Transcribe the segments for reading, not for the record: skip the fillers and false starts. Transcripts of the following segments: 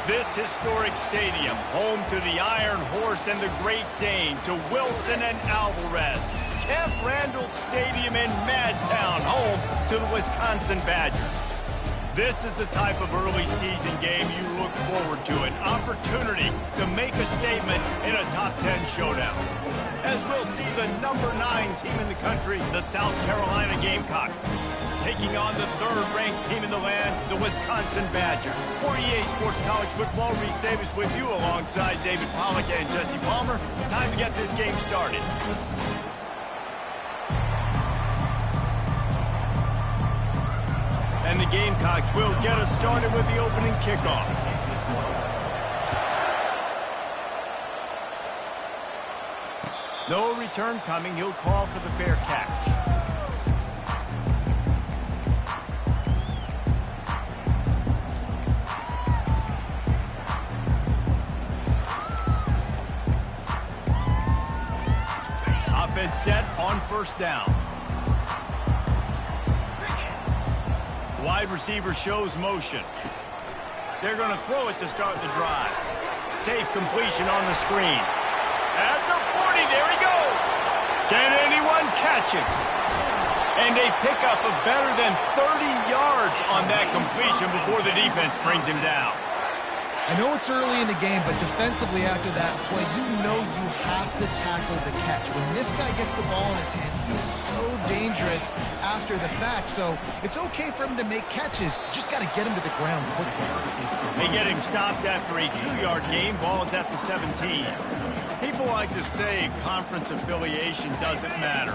This historic stadium, home to the Iron Horse and the Great Dane, to Wilson and Alvarez. Camp Randall Stadium in Madtown, home to the Wisconsin Badgers. This is the type of early season game you look forward to, an opportunity to make a statement in a top 10 showdown. As we'll see the number 9 team in the country, the South Carolina Gamecocks, taking on the third-ranked team in the land, the Wisconsin Badgers. For EA Sports College Football, Reese Davis with you alongside David Pollack and Jesse Palmer. Time to get this game started. And the Gamecocks will get us started with the opening kickoff. No return coming. He'll call for the fair catch. Offense set on first down. Wide receiver shows motion. They're going to throw it to start the drive. Safe completion on the screen. At the 40, there he goes. Can anyone catch him? And a pickup of better than 30 yards on that completion before the defense brings him down. I know it's early in the game, but defensively after that play, you know you have to tackle the catch. When this guy gets the ball in his hands, he's so dangerous after the fact. So it's okay for him to make catches. Just got to get him to the ground quickly. They get him stopped after a 2-yard gain. Ball is at the 17. People like to say conference affiliation doesn't matter.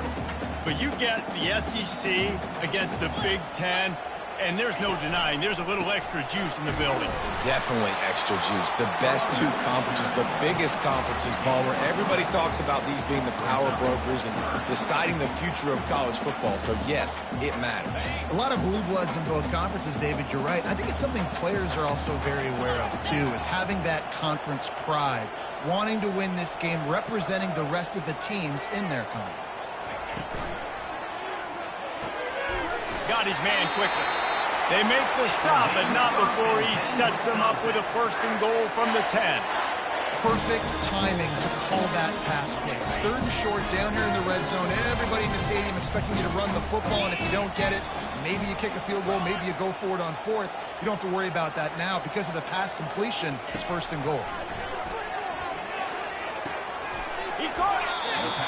But you get the SEC against the Big Ten, and there's no denying there's a little extra juice in the building. Definitely extra juice. The best 2 conferences, the biggest conferences, Palmer. Everybody talks about these being the power brokers and deciding the future of college football. So, yes, it matters. A lot of blue bloods in both conferences, David. You're right. I think it's something players are also very aware of, too, is having that conference pride, wanting to win this game, representing the rest of the teams in their conference. Got his man quickly. They make the stop, but not before he sets them up with a 1st and goal from the 10. Perfect timing to call that pass play. It's 3rd and short down here in the red zone. Everybody in the stadium expecting you to run the football, and if you don't get it, maybe you kick a field goal, maybe you go for it on 4th. You don't have to worry about that now. Because of the pass completion, it's 1st and goal. He caught it!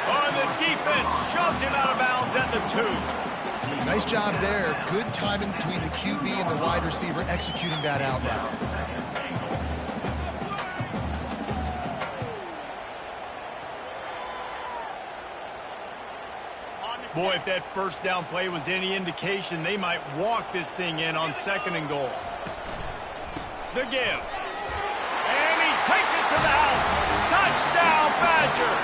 Oh, and the defense shoves him out of bounds at the 2. Nice job there. Good timing between the QB and the wide receiver executing that out route. Boy, if that first down play was any indication, they might walk this thing in on 2nd and goal. The give. And he takes it to the house. Touchdown, Badger!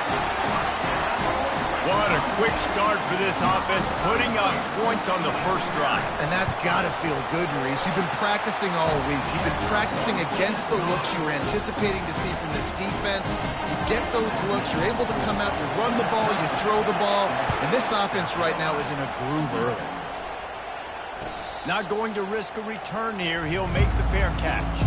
What a quick start for this offense, putting up points on the first drive. And that's got to feel good, Reese. You've been practicing all week. You've been practicing against the looks you were anticipating to see from this defense. You get those looks, you're able to come out, you run the ball, you throw the ball, and this offense right now is in a groove early. Not going to risk a return here. He'll make the fair catch.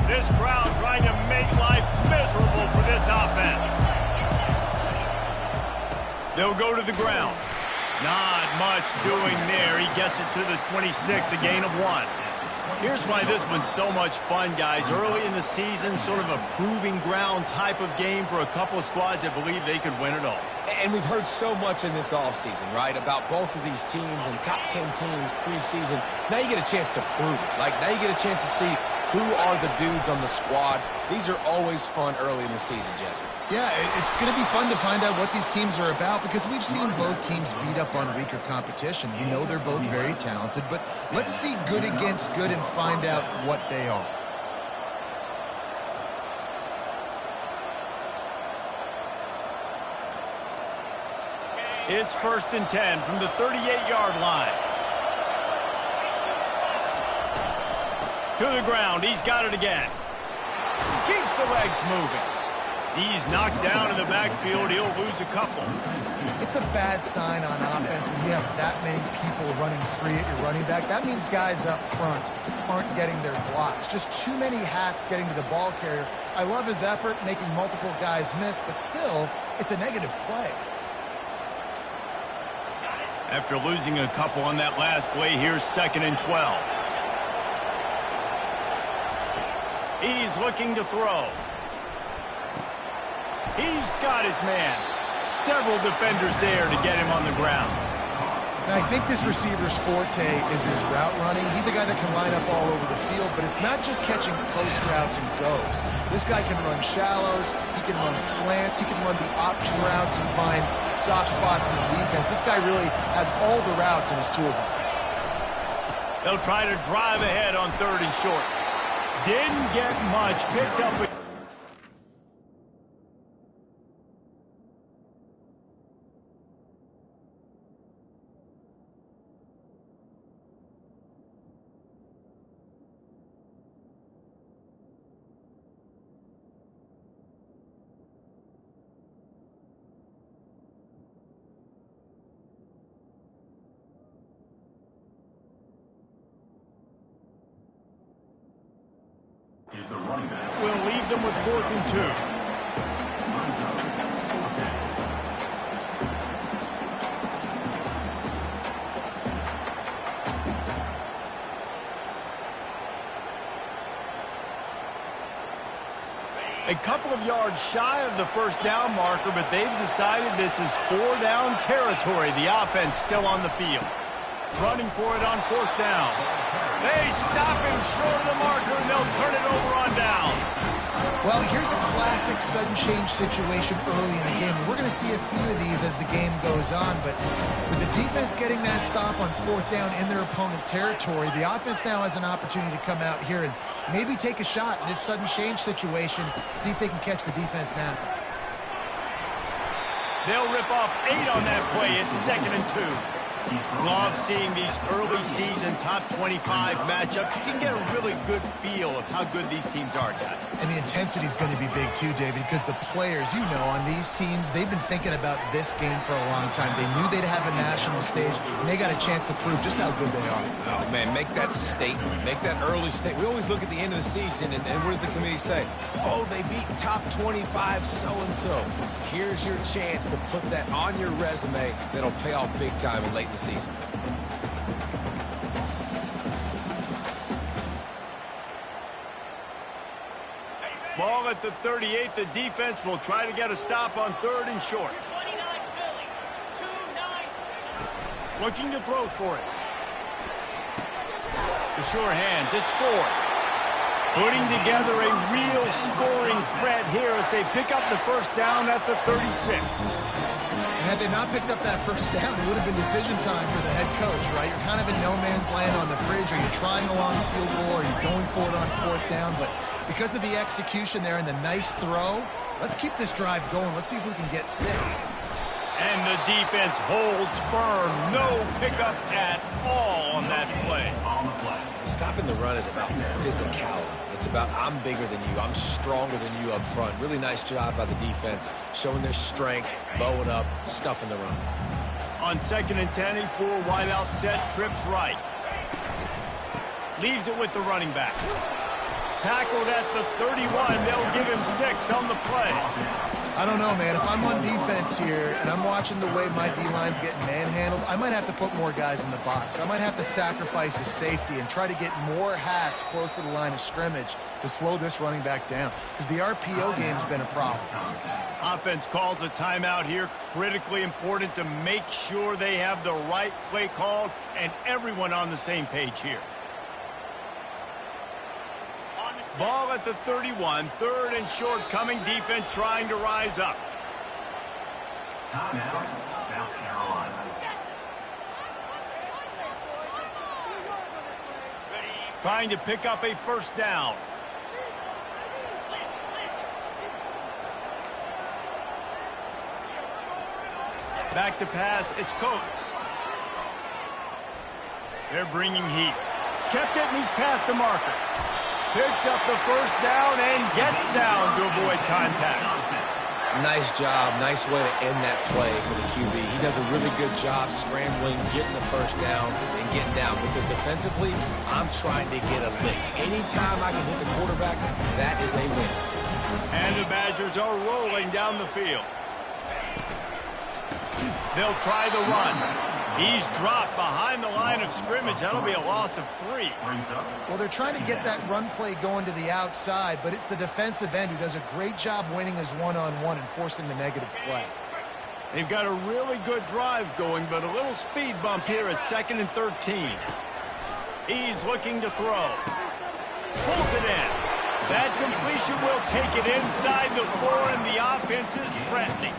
This crowd trying to make life miserable for this offense. They'll go to the ground. Not much doing there. He gets it to the 26, a gain of 1. Here's why this one's so much fun, guys. Early in the season, sort of a proving ground type of game for a couple of squads that believe they could win it all. And we've heard so much in this offseason, right, about both of these teams and top 10 teams preseason. Now you get a chance to prove it. Like, now you get a chance to see who are the dudes on the squad. These are always fun early in the season, Jesse. Yeah, it's going to be fun to find out what these teams are about because we've seen both teams beat up on weaker competition. We know they're both very talented, but let's see good against good and find out what they are. It's 1st and 10 from the 38-yard line. To the ground. He's got it again. Keeps the legs moving. He's knocked down in the backfield. He'll lose a couple. It's a bad sign on offense when you have that many people running free at your running back. That means guys up front aren't getting their blocks. Just too many hats getting to the ball carrier. I love his effort, making multiple guys miss, but still, it's a negative play. After losing a couple on that last play, here's 2nd and 12. He's looking to throw. He's got his man. Several defenders there to get him on the ground. And I think this receiver's forte is his route running. He's a guy that can line up all over the field, but it's not just catching post routes and goes. This guy can run shallows, he can run slants, he can run the option routes and find soft spots in the defense. This guy really has all the routes in his toolbox. They'll try to drive ahead on 3rd and short. Didn't get much. Picked up with... We'll leave them with 4th and 2. A couple of yards shy of the 1st down marker, but they've decided this is 4-down territory. The offense still on the field. Running for it on 4th down. They stop him short of the marker, and they'll turn it over on down. Well, here's a classic sudden change situation early in the game. We're going to see a few of these as the game goes on, but with the defense getting that stop on 4th down in their opponent territory, the offense now has an opportunity to come out here and maybe take a shot in this sudden change situation, see if they can catch the defense now. They'll rip off 8 on that play. It's 2nd and 2. Love seeing these early season top 25 matchups. You can get a really good feel of how good these teams are, guys. And the intensity is going to be big too, David, because the players, you know, on these teams, they've been thinking about this game for a long time. They knew they'd have a national stage, and they got a chance to prove just how good they are. Oh, man, make that statement. Make that early statement. We always look at the end of the season, and what does the committee say? Oh, they beat top 25 so-and-so. Here's your chance to put that on your resume that'll pay off big time and late in the season. Ball at the 38. The defense will try to get a stop on 3rd and short. Looking to throw for it. The sure hands. It's 4. Putting together a real scoring threat here as they pick up the 1st down at the 36. And had they not picked up that 1st down, it would have been decision time for the head coach, right? You're kind of in no man's land on the fridge. Are you trying a long field goal? Are you going for it on 4th down? But because of the execution there and the nice throw, let's keep this drive going. Let's see if we can get 6. And the defense holds firm. No pickup at all on that play. Stopping the run is about physicality. It's about I'm bigger than you. I'm stronger than you up front. Really nice job by the defense, showing their strength, bowing up, stuffing the run. On 2nd and 10, a 4 wide out set, trips right. Leaves it with the running back. Tackled at the 31. They'll give him 6 on the play. I don't know, man. If I'm on defense here and I'm watching the way my D-line's getting manhandled, I might have to put more guys in the box. I might have to sacrifice a safety and try to get more hats close to the line of scrimmage to slow this running back down, because the RPO game's been a problem. Offense calls a timeout here. Critically important to make sure they have the right play called and everyone on the same page here. Ball at the 31, 3rd and short coming. Defense trying to rise up. Timeout, South Carolina. Trying to pick up a 1st down. Back to pass, it's Coates. They're bringing heat. kept it, and he's past the marker. Picks up the first down and gets down to avoid contact. Nice job. Nice way to end that play for the QB. He does a really good job scrambling, getting the first down, and getting down. Because defensively, I'm trying to get a lick. Anytime I can hit the quarterback, that is a win. And the Badgers are rolling down the field. They'll try the run. He's dropped behind the line of scrimmage. That'll be a loss of 3. Well, they're trying to get that run play going to the outside, but it's the defensive end who does a great job winning his one-on-one and forcing the negative play. They've got a really good drive going, but a little speed bump here at 2nd and 13. He's looking to throw. Pulls it in. That completion will take it inside the 4, and the offense is threatening.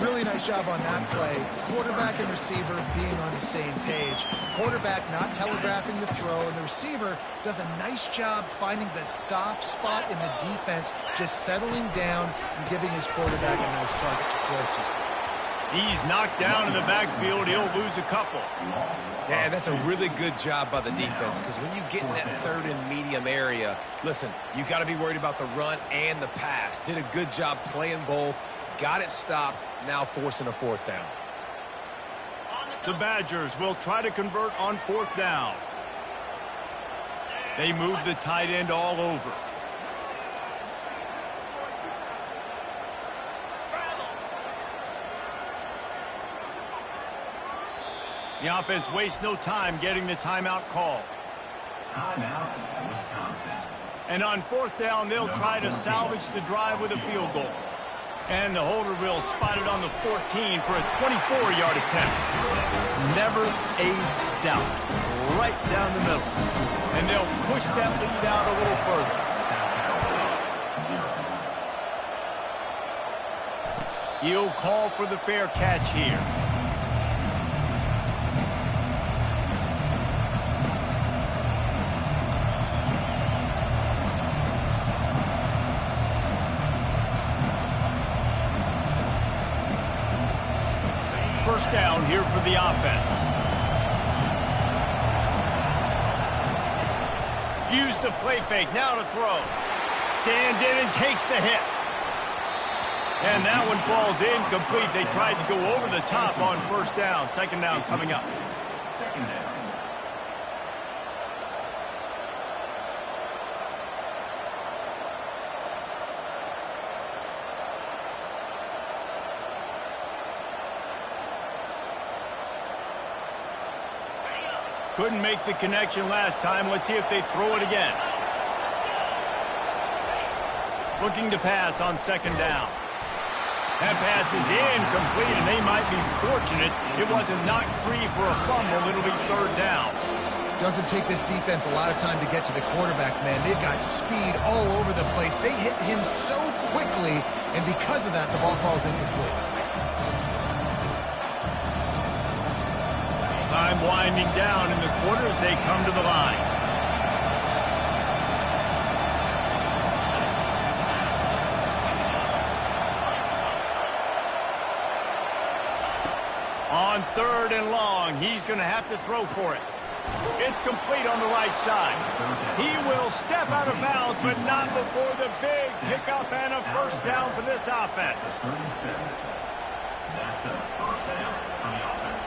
Really nice job on that play. Quarterback and receiver being on the same page. Quarterback not telegraphing the throw, and the receiver does a nice job finding the soft spot in the defense, just settling down and giving his quarterback a nice target to throw to. He's knocked down in the backfield. He'll lose a couple. Yeah, that's a really good job by the defense, because when you get in that 3rd and medium area, listen, you got to be worried about the run and the pass. Did a good job playing both, got it stopped, now forcing a 4th down. The Badgers will try to convert on 4th down. They move the tight end all over. The offense wastes no time getting the timeout call. Timeout, Wisconsin. And on 4th down, they'll try to salvage the drive with a field goal. And the holder will spot it on the 14 for a 24-yard attempt. Never a doubt. Right down the middle. And they'll push that lead out a little further. He'll call for the fair catch here. First down here for the offense. Use the play fake, now to throw. Stands in and takes the hit. And that one falls incomplete. They tried to go over the top on 1st down. 2nd down coming up. 2nd down. Couldn't make the connection last time. Let's see if they throw it again. Looking to pass on 2nd down. That pass is incomplete, and they might be fortunate it wasn't knocked free for a fumble. It'll be 3rd down. Doesn't take this defense a lot of time to get to the quarterback, man. They've got speed all over the place. They hit him so quickly, and because of that, the ball falls incomplete. Time winding down in the quarter as they come to the line. On 3rd and long, he's going to have to throw for it. It's complete on the right side. He will step out of bounds, but not before the big pickup and a 1st down for this offense. 37. That's a 1st down for the offense.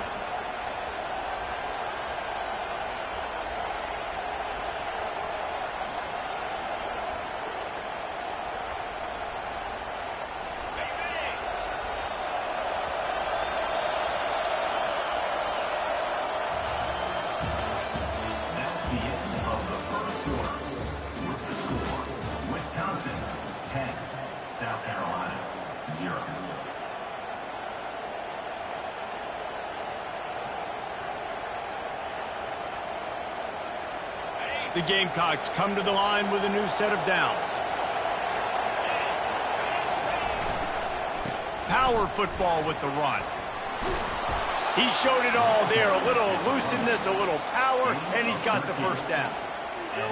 The Gamecocks come to the line with a new set of downs. Power football with the run. He showed it all there. A little elusiveness, a little power, and he's got the 1st down.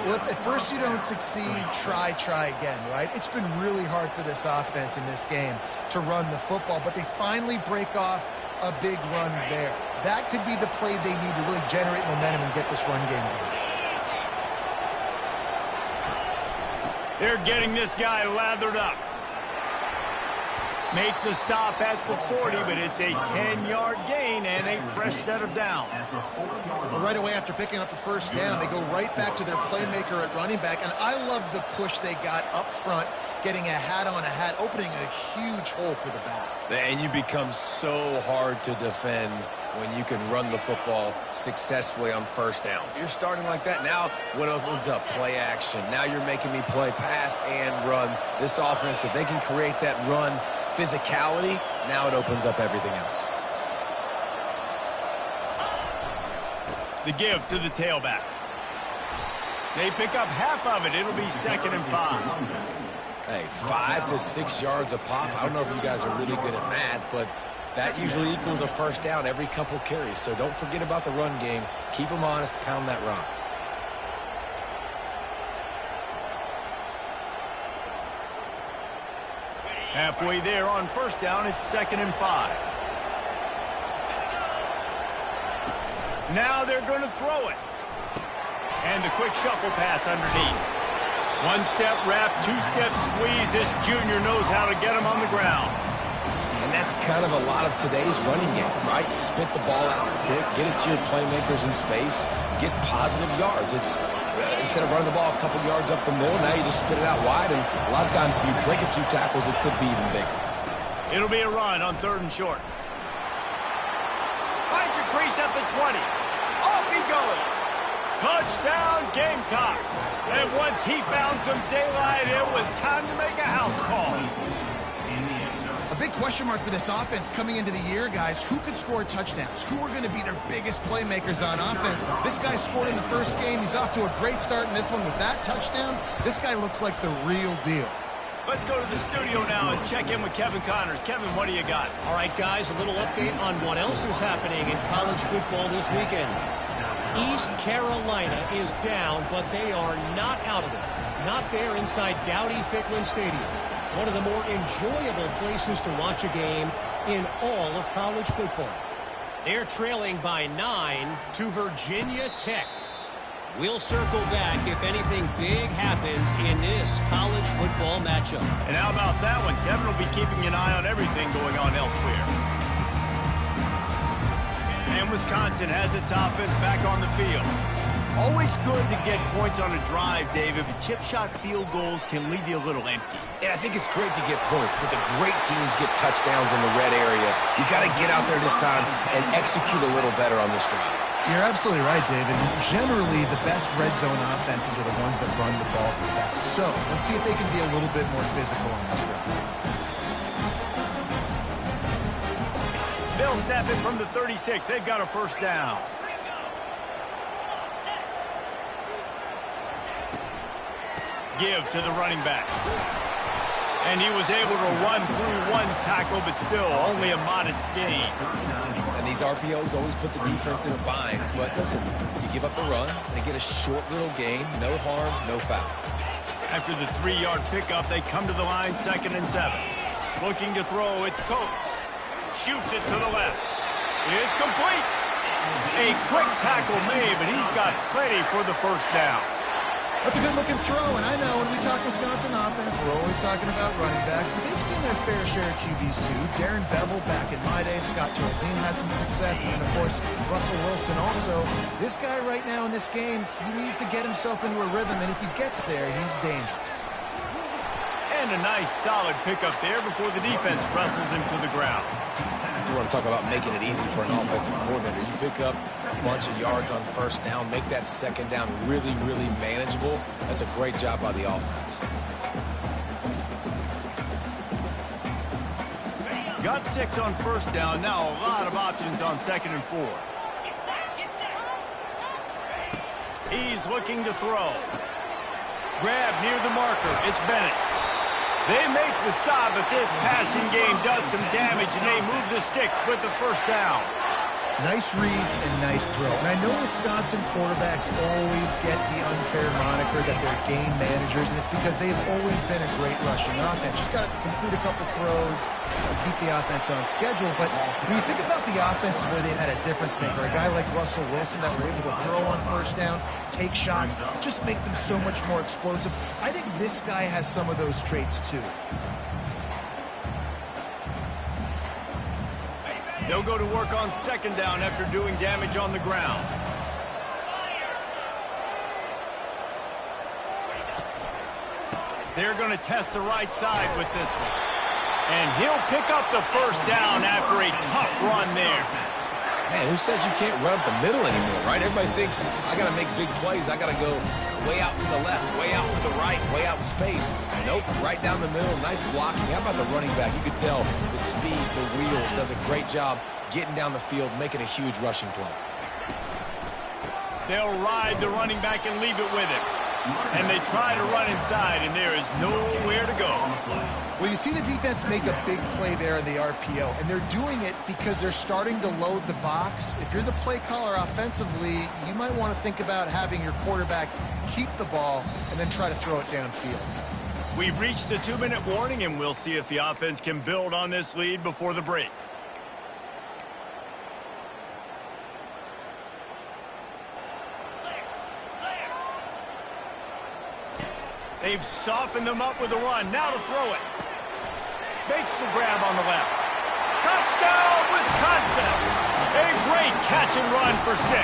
Well, if at first you don't succeed, try again, right? It's been really hard for this offense in this game to run the football, but they finally break off a big run there. That could be the play they need to really generate momentum and get this run game going. They're getting this guy lathered up. Make the stop at the 40, but it's a 10-yard gain and a fresh set of downs. Well, right away after picking up a first down, they go right back to their playmaker at running back. And I love the push they got up front, getting a hat on a hat, opening a huge hole for the back. And you become so hard to defend when you can run the football successfully on first down. You're starting like that. Now what opens up? Play action. Now you're making me play pass and run. This offense, if they can create that run physicality, now it opens up everything else. The give to the tailback. They pick up half of it. It'll be 2nd and 5. Hey, 5 to 6 yards a pop. I don't know if you guys are really good at math, but that usually equals a first down every couple carries. So don't forget about the run game. Keep them honest. Pound that rock. Halfway there on first down, it's 2nd and 5. Now they're going to throw it. And the quick shuffle pass underneath. One-step wrap, two-step squeeze. This junior knows how to get him on the ground. And that's kind of a lot of today's running game, right? Spit the ball out quick, get it to your playmakers in space, get positive yards. It's instead of running the ball a couple yards up the middle, now you just spit it out wide, and a lot of times if you break a few tackles, it could be even bigger. It'll be a run on 3rd and short. Finds a crease at the 20. Off he goes. Touchdown, Gamecock. And once he found some daylight, it was time to make a house call. A big question mark for this offense coming into the year, guys. Who could score touchdowns? Who are going to be their biggest playmakers on offense? This guy scored in the first game. He's off to a great start in this one with that touchdown. This guy looks like the real deal. Let's go to the studio now and check in with Kevin Connors. Kevin, what do you got? All right, guys, a little update on what else is happening in college football this weekend. East Carolina is down, but they are not out of it. Not there inside Dowdy-Ficklen Stadium. One of the more enjoyable places to watch a game in all of college football. They're trailing by 9 to Virginia Tech. We'll circle back if anything big happens in this college football matchup. And how about that one? Kevin will be keeping an eye on everything going on elsewhere. And Wisconsin has its offense back on the field. Always good to get points on a drive, David, but chip shot field goals can leave you a little empty. And I think it's great to get points, but the great teams get touchdowns in the red area. You got to get out there this time and execute a little better on this drive. You're absolutely right, David. Generally, the best red zone offenses are the ones that run the ball the best. So let's see if they can be a little bit more physical on this drive. They'll snap it from the 36. They've got a first down. Give to the running back. And he was able to run through one tackle, but still only a modest gain. And these RPOs always put the defense in a bind. But listen, you give up the run, they get a short little gain, no harm, no foul. After the 3-yard pickup, they come to the line 2nd and 7. Looking to throw, it's Coates. Shoots it to the left. It's complete. A quick tackle made, but he's got plenty for the first down. That's a good-looking throw, and I know when we talk Wisconsin offense, we're always talking about running backs, but they've seen their fair share of QBs too. Darren Bevel back in my day, Scott Tolzien had some success, and then, of course, Russell Wilson also. This guy right now in this game, he needs to get himself into a rhythm, and if he gets there, he's dangerous. And a nice, solid pickup there before the defense wrestles him to the ground. You want to talk about making it easy for an offensive coordinator. You pick up a bunch of yards on first down, make that second down really, really manageable. That's a great job by the offense. Got 6 on first down. Now a lot of options on 2nd and 4. He's looking to throw. Grab near the marker. It's Bennett. They make the stop, but this passing game does some damage, and they move the sticks with the first down. Nice read and nice throw. And I know Wisconsin quarterbacks always get the unfair moniker that they're game managers, and it's because they've always been a great rushing offense. Just got to complete a couple throws, keep the offense on schedule. But when you think about the offenses where they've had a difference maker, a guy like Russell Wilson that were able to throw on first down, take shots, just make them so much more explosive. I think this guy has some of those traits too. They'll go to work on second down after doing damage on the ground. They're going to test the right side with this one. And he'll pick up the first down after a tough run there. Man, who says you can't run up the middle anymore, right? Everybody thinks, I got to make big plays. I got to go way out to the left, way out to the right, way out in space. Nope, right down the middle. Nice blocking. How about the running back? You could tell the speed, the wheels, does a great job getting down the field, making a huge rushing play. They'll ride the running back and leave it with him. And they try to run inside, and there is nowhere to go. Well, you see the defense make a big play there in the RPO, and they're doing it because they're starting to load the box. If you're the play caller offensively, you might want to think about having your quarterback keep the ball and then try to throw it downfield. We've reached the 2-minute warning, and we'll see if the offense can build on this lead before the break. They've softened them up with a run. Now to throw it. Makes the grab on the left. Touchdown, Wisconsin! A great catch and run for 6.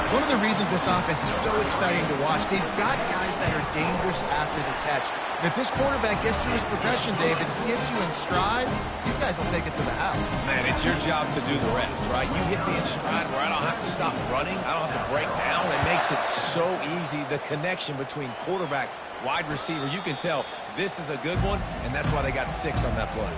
One of the reasons this offense is so exciting to watch, they've got guys that are dangerous after the catch. And if this quarterback gets through his progression, David, gets you in stride, these guys will take it to the house. Man, it's your job to do the rest, right? You hit me in stride where I don't have to stop running. I don't have to break down. It makes it so easy, the connection between quarterback, wide receiver. You can tell this is a good one, and that's why they got 6 on that play.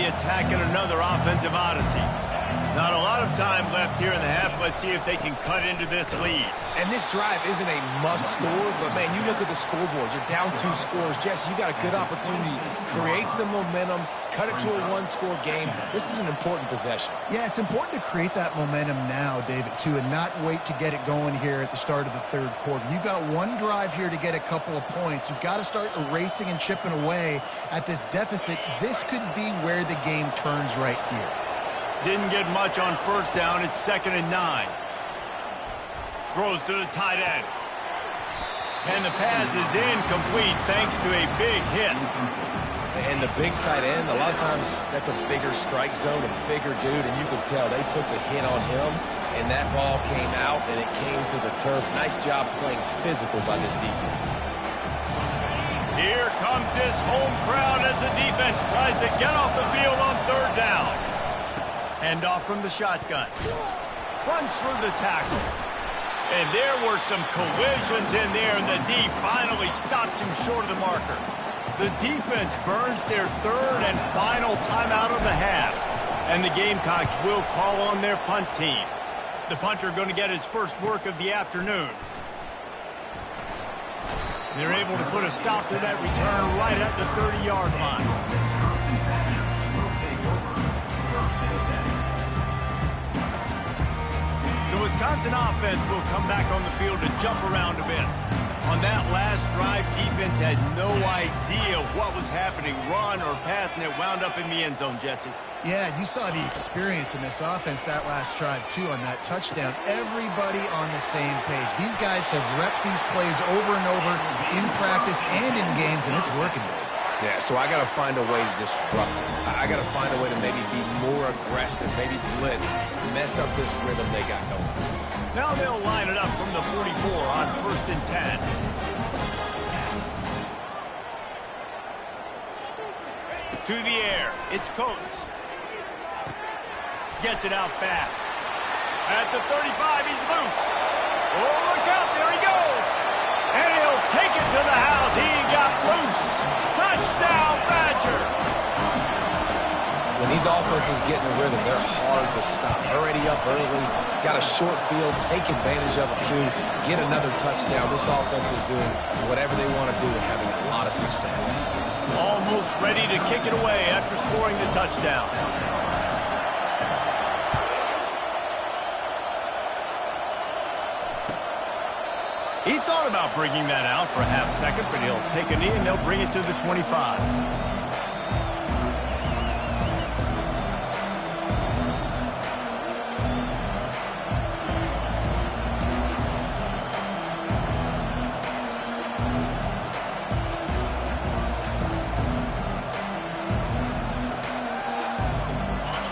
Attack in another offensive odyssey. Not a lot of time left here in the half. Let's see if they can cut into this lead. And this drive isn't a must score, but man, you look at the scoreboard. You're down 2 scores. Jesse, you got a good opportunity. Create some momentum. Cut it to a 1-score game. This is an important possession. Yeah, it's important to create that momentum now, David, too, and not wait to get it going here at the start of the third quarter. You've got one drive here to get a couple of points. You've got to start erasing and chipping away at this deficit. This could be where the game turns right here. Didn't get much on first down. It's 2nd and 9. Throws to the tight end. And the pass is incomplete thanks to a big hit. And the big tight end, a lot of times that's a bigger strike zone, a bigger dude, and you can tell they put the hit on him, and that ball came out, and it came to the turf. Nice job playing physical by this defense. Here comes this home crowd as the defense tries to get off the field on 3rd down. Hand off from the shotgun. Runs through the tackle. And there were some collisions in there, and the D finally stops him short of the marker. The defense burns their 3rd and final timeout of the half. And the Gamecocks will call on their punt team. The punter going to get his first work of the afternoon. They're able to put a stop to that return right at the 30-yard line. The Wisconsin offense will come back on the field to jump around a bit. On that last drive, defense had no idea what was happening, run or pass, and it wound up in the end zone, Jesse. Yeah, you saw the experience in this offense that last drive, too, on that touchdown. Everybody on the same page. These guys have repped these plays over and over in practice and in games, and it's working. Yeah, so I got to find a way to disrupt it. I got to find a way to maybe be more aggressive, maybe blitz, mess up this rhythm they got going. Now they'll line it up from the 44 on 1st and 10. To the air, it's Coates. Gets it out fast. At the 35, he's loose. Oh, look out, there he goes. And he'll take it to the house. He got loose. These offenses get in a rhythm. They're hard to stop. Already up early, got a short field, take advantage of it too, get another touchdown. This offense is doing whatever they want to do and having a lot of success. Almost ready to kick it away after scoring the touchdown. He thought about bringing that out for a half second, but he'll take a knee and they'll bring it to the 25.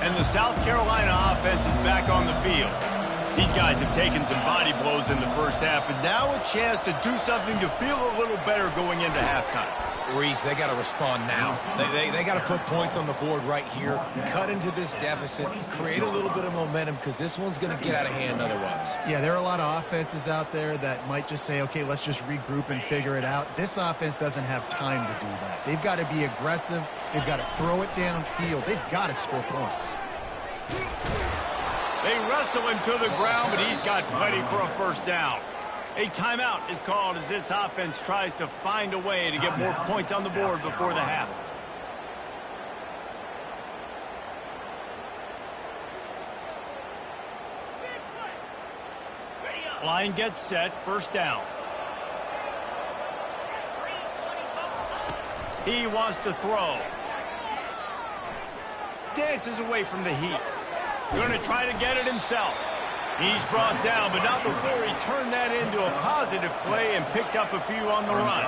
And the South Carolina offense is back on the field. These guys have taken some body blows in the first half, and now a chance to do something to feel a little better going into halftime. Reese, they got to respond now. They got to put points on the board right here, cut into this deficit, create a little bit of momentum, because this one's going to get out of hand otherwise. Yeah, there are a lot of offenses out there that might just say, okay, let's just regroup and figure it out. This offense doesn't have time to do that. They've got to be aggressive. They've got to throw it downfield. They've got to score points. They wrestle him to the ground, but he's got plenty for a first down. A timeout is called as this offense tries to find a way to get more points on the board before the half. Line gets set, first down. He wants to throw. Dances away from the heat. Going to try to get it himself. He's brought down, but not before he turned that into a positive play and picked up a few on the run.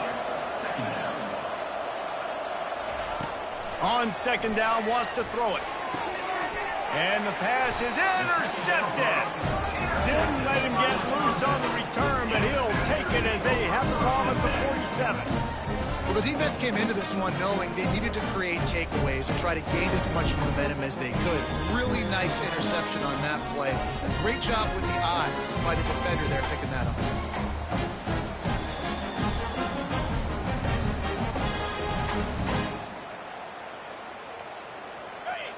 On second down, wants to throw it. And the pass is intercepted. Didn't let him get loose on the return, but he'll take it as they have the ball at the 47. Well, the defense came into this one knowing they needed to create takeaways and try to gain as much momentum as they could. Really nice interception on that play. Great job with the eyes by the defender there picking that up.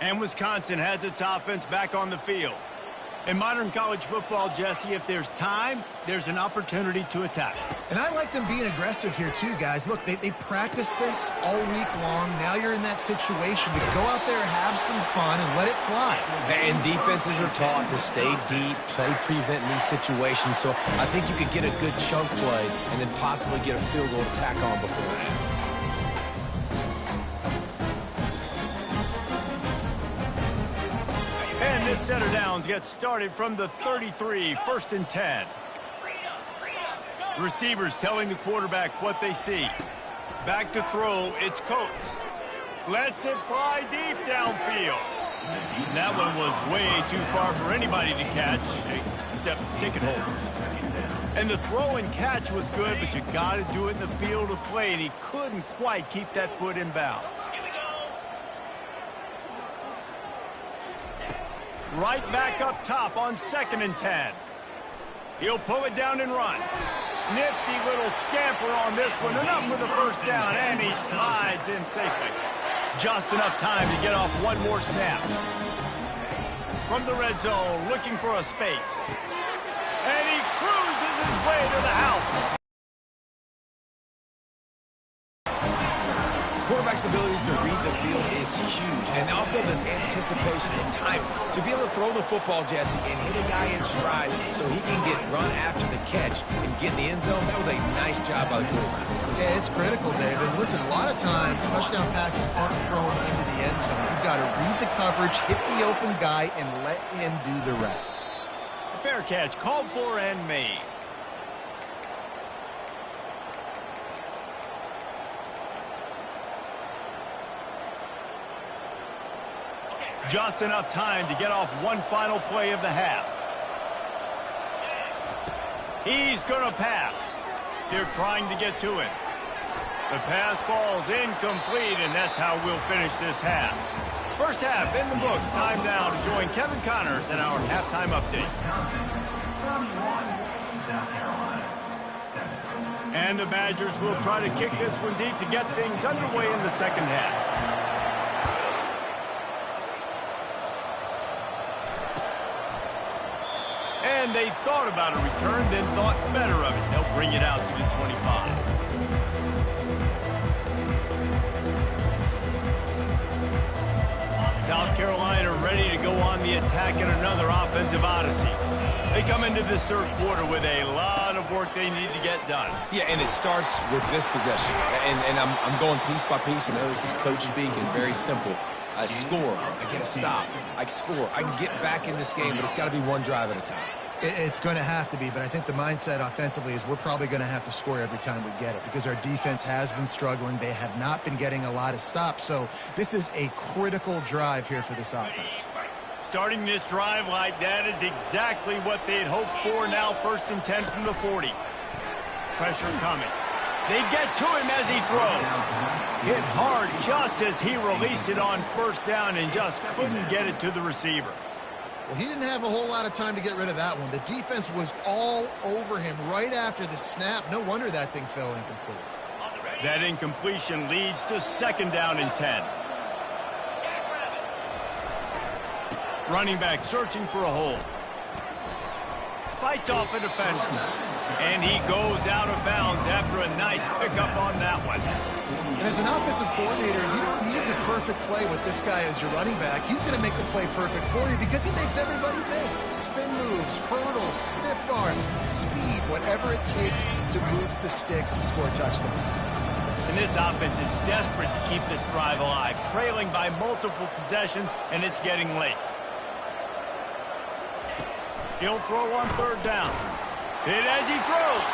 And Wisconsin has its offense back on the field. In modern college football, Jesse, if there's time, there's an opportunity to attack. And I like them being aggressive here too, guys. Look, they practice this all week long. Now you're in that situation to go out there, have some fun, and let it fly. And defenses are taught to stay deep, play prevent in these situations. So I think you could get a good chunk play and then possibly get a field goal to tack on before the half. And this set of downs gets started from the 33, first and 10. Receivers telling the quarterback what they see. Back to throw, it's Coates. Lets it fly deep downfield. That one was way too far for anybody to catch, except ticket holders. And the throw and catch was good, but you got to do it in the field of play, and he couldn't quite keep that foot in bounds. Right back up top on second and 10. He'll pull it down and run. Nifty little scamper on this one. Enough for the first down, and he slides in safely. Just enough time to get off one more snap. From the red zone, looking for a space. And he cruises his way to the house. Quarterback's abilities to read the field is huge, and also the anticipation, the timing. To be able to throw the football, Jesse, and hit a guy in stride so he can get run after the catch and get in the end zone, that was a nice job by the quarterback. Yeah, it's critical, David. Listen, a lot of times, touchdown passes aren't thrown into the end zone. You've got to read the coverage, hit the open guy, and let him do the rest. Fair catch, called for and made. Just enough time to get off one final play of the half. He's going to pass. They're trying to get to him. The pass falls incomplete, and that's how we'll finish this half. First half in the books. Time now to join Kevin Connors in our halftime update. And the Badgers will try to kick this one deep to get things underway in the second half. they thought about a return, then thought better of it. They'll bring it out to the 25. South Carolina ready to go on the attack in another offensive odyssey. They come into this third quarter with a lot of work they need to get done. Yeah, and it starts with this possession. And I'm going piece by piece. I know this is coach speaking, very simple. I score, I get a stop. I score, I can get back in this game, but it's got to be one drive at a time. It's going to have to be, but I think the mindset offensively is we're probably going to have to score every time we get it because our defense has been struggling. They have not been getting a lot of stops, so this is a critical drive here for this offense. Starting this drive like that is exactly what they had hoped for. Now 1st and 10 from the 40. Pressure coming. They get to him as he throws. Hit hard just as he released it on 1st down and just couldn't get it to the receiver. Well, he didn't have a whole lot of time to get rid of that one. The defense was all over him right after the snap. No wonder that thing fell incomplete. That incompletion leads to 2nd down and 10. Running back searching for a hole. Fights off a defender. And he goes out of bounds after a nice pickup on that one. And as an offensive coordinator, you don't need the perfect play with this guy as your running back. He's going to make the play perfect for you because he makes everybody miss. Spin moves, hurdles, stiff arms, speed, whatever it takes to move the sticks and score a touchdown. And this offense is desperate to keep this drive alive, trailing by multiple possessions, and it's getting late. He'll throw on 3rd down. Hit as he throws.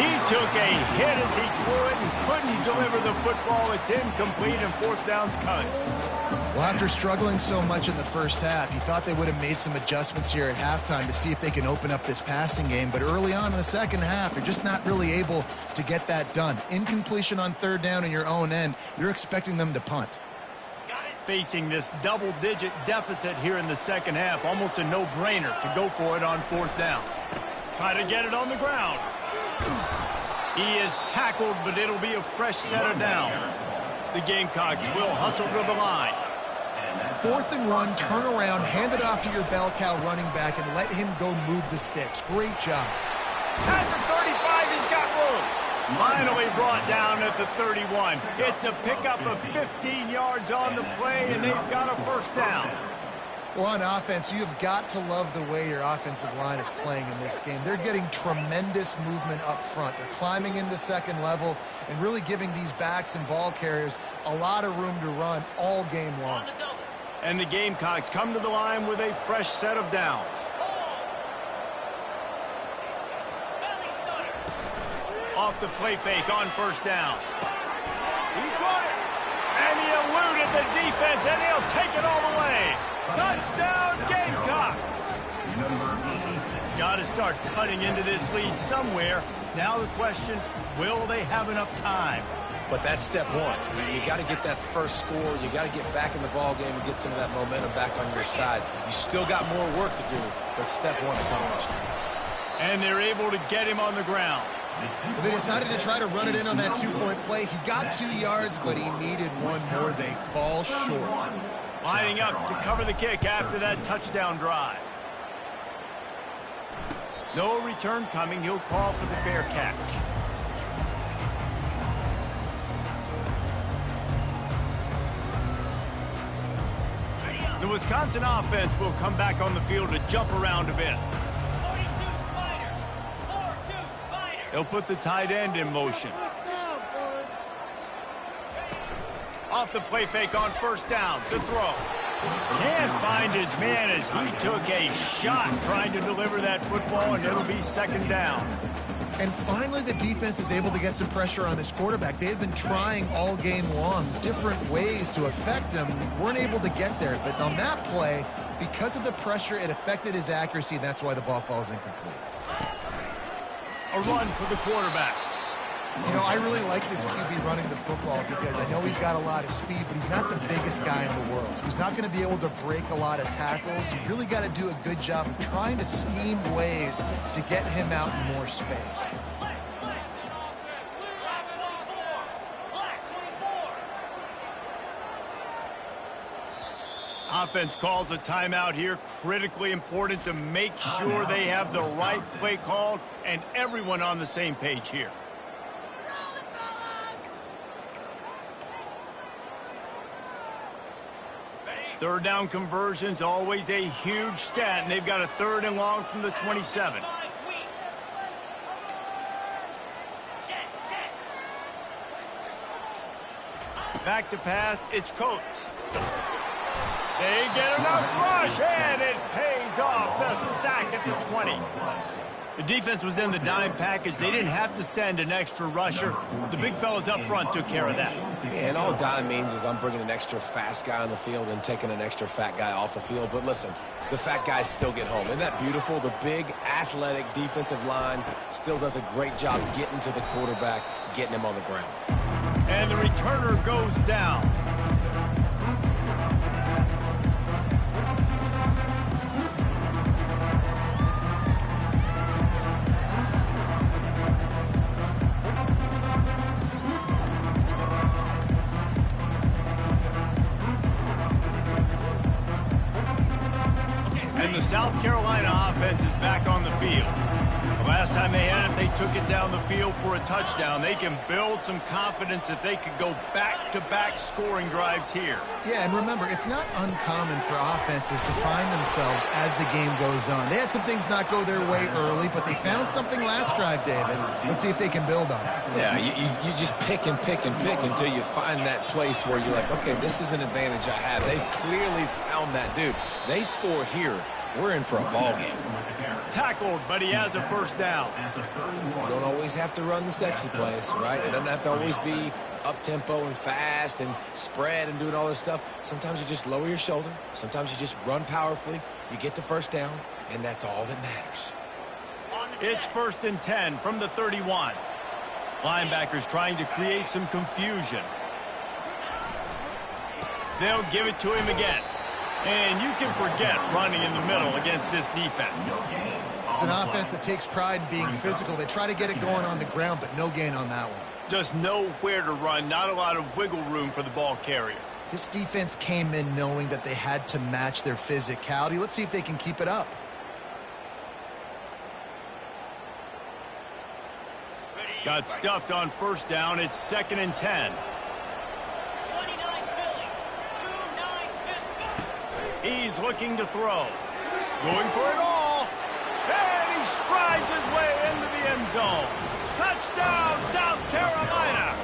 He took a hit as he threw it and couldn't deliver the football. It's incomplete and 4th down's coming. Well, after struggling so much in the first half, you thought they would have made some adjustments here at halftime to see if they can open up this passing game. But early on in the second half, they're just not really able to get that done. Incompletion on 3rd down in your own end, you're expecting them to punt. Facing this double-digit deficit here in the second half, almost a no-brainer to go for it on 4th down. Try to get it on the ground. He is tackled, but it'll be a fresh set of downs. The Gamecocks will hustle to the line. 4th and 1, turn around, hand it off to your bell cow running back, and let him go move the sticks. Great job. At the 35, he's got room. Finally brought down at the 31. It's a pickup of 15 yards on the play, and they've got a 1st down. Well, on offense, you've got to love the way your offensive line is playing in this game. They're getting tremendous movement up front. They're climbing into 2nd level and really giving these backs and ball carriers a lot of room to run all game long. And the Gamecocks come to the line with a fresh set of downs. Off the play fake on 1st down. He caught it. And he eluded the defense, and he'll take it all the way. Touchdown, Gamecocks! Got to start cutting into this lead somewhere. Now the question, will they have enough time? But that's step one. You got to get that first score. You got to get back in the ball game and get some of that momentum back on your side. You still got more work to do, but step one accomplished. And they're able to get him on the ground. Well, they decided to try to run it in on that 2-point play. He got 2 yards, but he needed one more. They fall short. Lining up to cover the kick after that touchdown drive. No return coming. He'll call for the fair catch. The Wisconsin offense will come back on the field to jump around a bit. They'll put the tight end in motion. Off the play fake on 1st down to throw. Can't find his man as he took a shot trying to deliver that football, and it'll be 2nd down. And finally, the defense is able to get some pressure on this quarterback. They had been trying all game long different ways to affect him. Weren't able to get there. But on that play, because of the pressure, it affected his accuracy, and that's why the ball falls incomplete. A run for the quarterback. You know, I really like this QB running the football because I know he's got a lot of speed, but he's not the biggest guy in the world. So he's not going to be able to break a lot of tackles. You really got to do a good job of trying to scheme ways to get him out in more space. Offense calls a timeout here. Critically important to make sure they have the right play called and everyone on the same page here. Third down conversions, always a huge stat, and they've got a 3rd and long from the 27. Back to pass, it's Coates. They get enough rush, and it pays off. The sack at the 20. The defense was in the dime package. They didn't have to send an extra rusher. The big fellas up front took care of that. Yeah, and all dime means is I'm bringing an extra fast guy on the field and taking an extra fat guy off the field. But listen, the fat guys still get home. Isn't that beautiful? The big, athletic defensive line still does a great job getting to the quarterback, getting him on the ground. And the returner goes down. And the South Carolina offense is back on the field. The last time they had it, they took it down the field for a touchdown. They can build some confidence that they could go back-to-back scoring drives here. Yeah, and remember, it's not uncommon for offenses to find themselves as the game goes on. They had some things not go their way early, but they found something last drive, David. Let's see if they can build on it. Yeah, you just pick and pick and pick until you find that place where you're like, okay, this is an advantage I have. They clearly found that dude. They score here. We're in for a ball game. Tackled, but he has a 1st down. You don't always have to run the sexy plays, right? It doesn't have to always be up-tempo and fast and spread and doing all this stuff. Sometimes you just lower your shoulder. Sometimes you just run powerfully. You get the 1st down, and that's all that matters. It's 1st and 10 from the 31. Linebackers trying to create some confusion. They'll give it to him again. And you can forget running in the middle against this defense. It's an offense that takes pride in being physical. They try to get it going on the ground, but no gain on that one. Just know where to run. Not a lot of wiggle room for the ball carrier. This defense came in knowing that they had to match their physicality. Let's see if they can keep it up. Got stuffed on 1st down. It's 2nd and 10. He's looking to throw. Going for it all. And he strides his way into the end zone. Touchdown, South Carolina.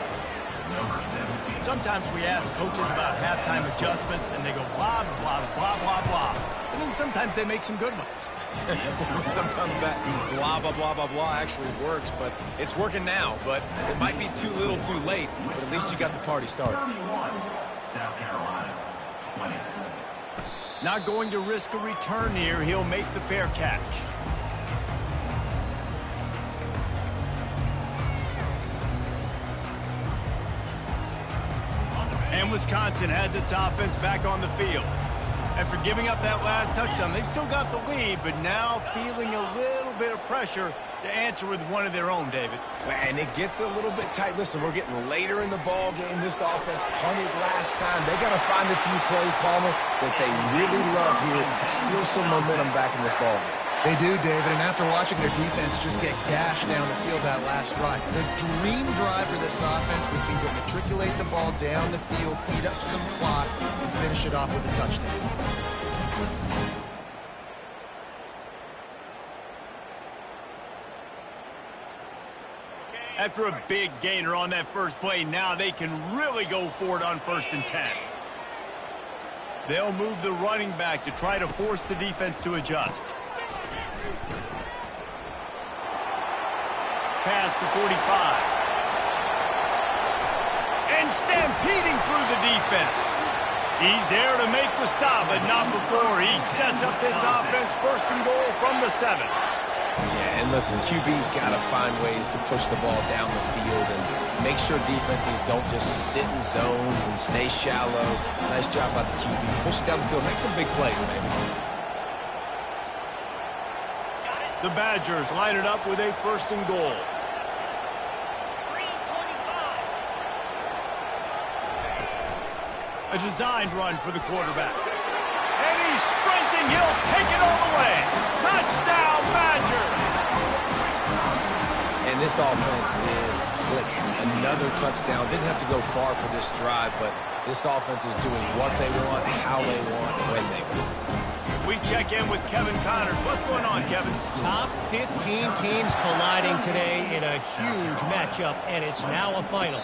Sometimes we ask coaches about halftime adjustments, and they go blah, blah, blah, blah, blah. I mean, sometimes they make some good ones. Sometimes that blah, blah, blah, blah, blah actually works, but it's working now. But it might be too little too late, but at least you got the party started. 31, South Carolina, 20. Not going to risk a return here. He'll make the fair catch. And Wisconsin has its offense back on the field. After giving up that last touchdown, they've still got the lead, but now feeling a little bit of pressure to answer with one of their own, David. And it gets a little bit tight. Listen, we're getting later in the ball game. This offense punted last time. They got to find a few plays, Palmer, that they really love here. Steal some momentum back in this ball game. They do, David, and after watching their defense just get gashed down the field that last drive, the dream drive for this offense would be to matriculate the ball down the field, eat up some clock, and finish it off with a touchdown. After a big gainer on that first play, now they can really go for it on 1st and 10. They'll move the running back to try to force the defense to adjust. Pass to 45. And stampeding through the defense. He's there to make the stop, but not before he sets up this offense 1st and goal from the 7. Yeah, and listen, QB's got to find ways to push the ball down the field and make sure defenses don't just sit in zones and stay shallow. Nice job by the QB. Push it down the field. Make some big plays, maybe. The Badgers line it up with a 1st and goal. A designed run for the quarterback. and he'll take it all the way. Touchdown, Badgers! And this offense is clicking. Another touchdown. Didn't have to go far for this drive, but this offense is doing what they want, how they want, when they want. We check in with Kevin Connors. What's going on, Kevin? Top 15 teams colliding today in a huge matchup, and it's now a final.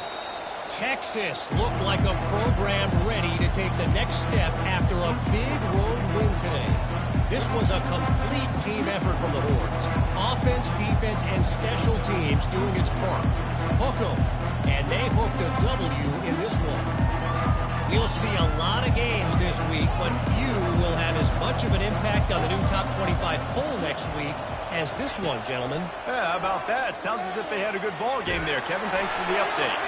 Texas looked like a program ready to take the next step after a big road win today. This was a complete team effort from the Horns. Offense, defense, and special teams doing its part. Hook 'em, and they hooked a W in this one. We'll see a lot of games this week, but few will have as much of an impact on the new top 25 poll next week as this one, gentlemen. Yeah, how about that? Sounds as if they had a good ball game there, Kevin. Thanks for the update.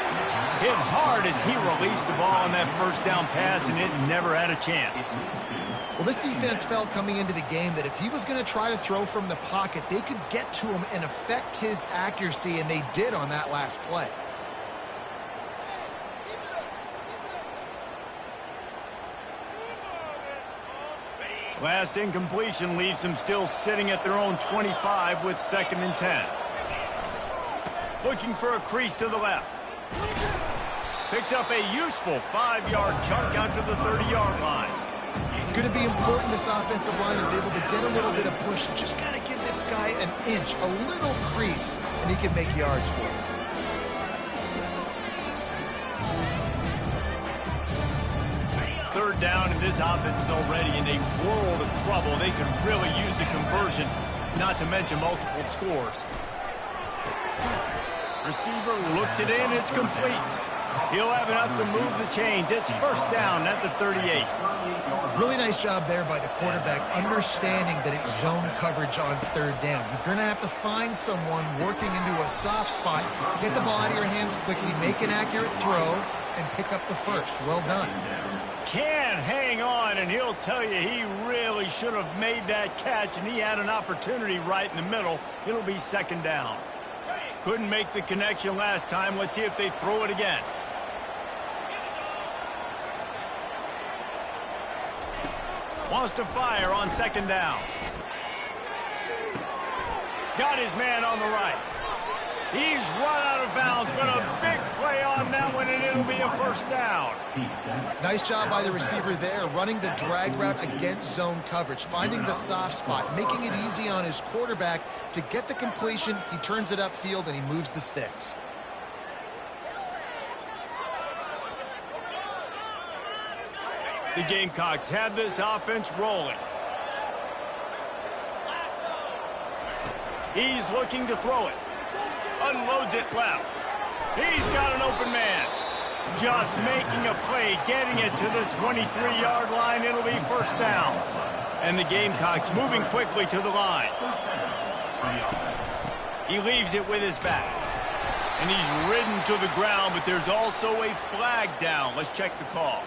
Hit hard as he released the ball on that first down pass, and it never had a chance. Well, this defense felt coming into the game that if he was going to try to throw from the pocket, they could get to him and affect his accuracy, and they did on that last play. Last incompletion leaves them still sitting at their own 25 with 2nd and 10. Looking for a crease to the left. Picks up a useful 5-yard chunk out to the 30-yard line. It's going to be important this offensive line is able to get a little bit of push. Just got to give this guy an inch, a little crease, and he can make yards for it. Third down, and this offense is already in a world of trouble. They could really use a conversion, not to mention multiple scores. Receiver looks it in. It's complete. He'll have enough to move the chains. It's first down at the 38. Really nice job there by the quarterback, understanding that it's zone coverage on third down. You're going to have to find someone working into a soft spot, get the ball out of your hands quickly, make an accurate throw, and pick up the first. Well done. Can't hang on, and he'll tell you he really should have made that catch, and he had an opportunity right in the middle. It'll be 2nd down. Couldn't make the connection last time. Let's see if they throw it again. Wants to fire on 2nd down. Got his man on the right. He's run out of bounds, but a big play on that one, and it'll be a first down. Nice job by the receiver there, running the drag route against zone coverage, finding the soft spot, making it easy on his quarterback to get the completion. He turns it upfield, and he moves the sticks. The Gamecocks had this offense rolling. He's looking to throw it. Unloads it left. He's got an open man. Just making a play, getting it to the 23-yard line. It'll be first down. And the Gamecocks moving quickly to the line. He leaves it with his back. And he's ridden to the ground, but there's also a flag down. Let's check the call.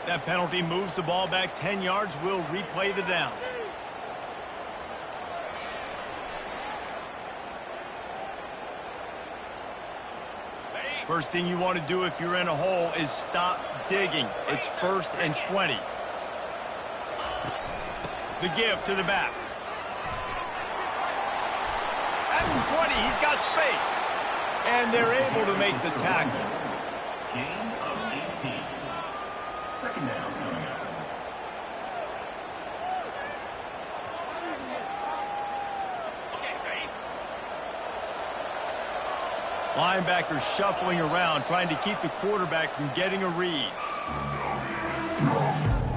That penalty moves the ball back 10 yards. We'll replay the downs. First thing you want to do if you're in a hole is stop digging. It's 1st and 20. The give to the back. At the 20, he's got space. And they're able to make the tackle. Gain of 18. 2nd down coming up. Linebackers shuffling around, trying to keep the quarterback from getting a read.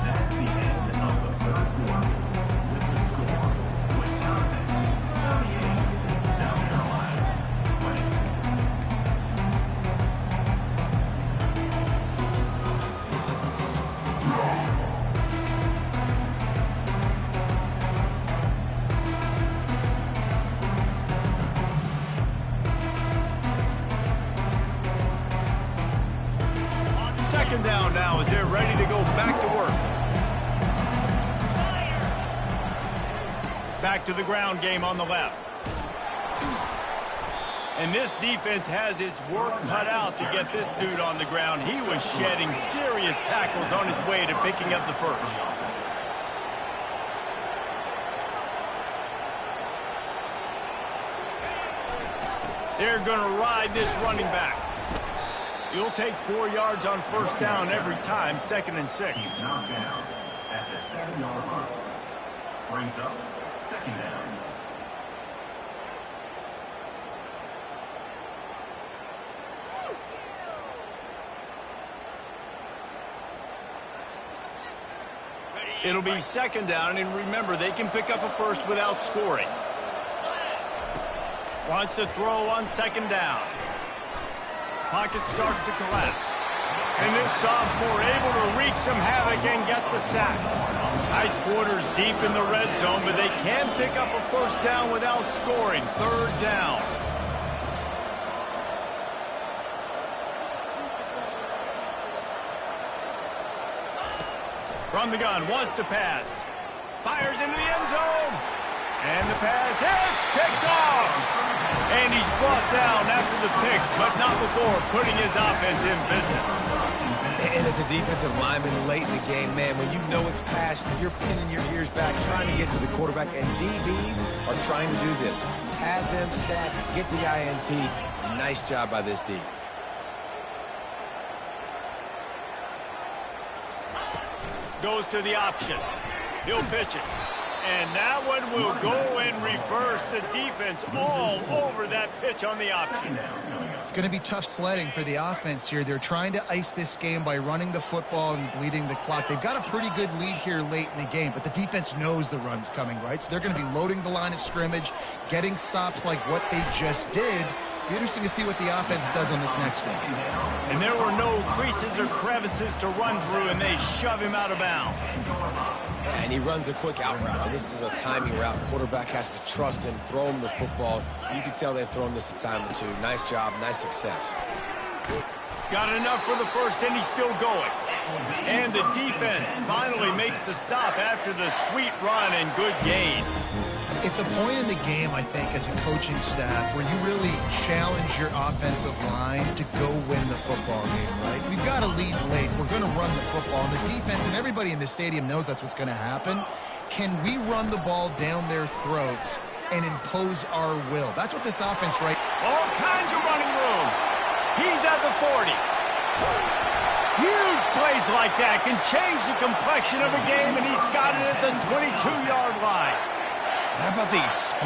That's the end of the 3rd quarter. With the score, Wisconsin 48, South Carolina 20. Second down now as they're ready to go back to work. Back to the ground game on the left. And this defense has its work cut out to get this dude on the ground. He was shedding serious tackles on his way to picking up the first. They're going to ride this running back. You'll take 4 yards on first down every time, 2nd and 6. He's knocked down at the 7-yard line. Brings up 2nd down. It'll be 2nd down, and remember, they can pick up a first without scoring. Wants to throw on 2nd down. Pocket starts to collapse. And this sophomore able to wreak some havoc and get the sack. Tight quarters deep in the red zone, but they can pick up a first down without scoring. 3rd down. From the gun, wants to pass. Fires into the end zone. And the pass hits, picked off. And he's brought down after the pick, but not before putting his offense in business. And as a defensive lineman late in the game, man, when you know it's passed, you're pinning your ears back, trying to get to the quarterback, and DBs are trying to do this. Pad them stats, get the INT. Nice job by this D. Goes to the option. He'll pitch it. And that one will go and reverse the defense all over that pitch on the option. It's going to be tough sledding for the offense here. They're trying to ice this game by running the football and bleeding the clock. They've got a pretty good lead here late in the game, but the defense knows the run's coming, right? So they're going to be loading the line of scrimmage, getting stops like what they just did. Be interesting to see what the offense does on this next one. And there were no creases or crevices to run through, and they shove him out of bounds. And he runs a quick out route. This is a timing route. Quarterback has to trust him, throw him the football. You can tell they've thrown this a time or two. Nice job, nice success. Got enough for the first, and he's still going. And the defense finally makes the stop after the sweet run and good gain. It's a point in the game, I think, as a coaching staff where you really challenge your offensive line to go win the football game, right? We've got to lead late. We're going to run the football. And the defense and everybody in the stadium knows that's what's going to happen. Can we run the ball down their throats and impose our will? That's what this offense, right? All kinds of running room. He's at the 40. Huge plays like that can change the complexion of a game, and he's got it at the 22-yard line. How about the explosion?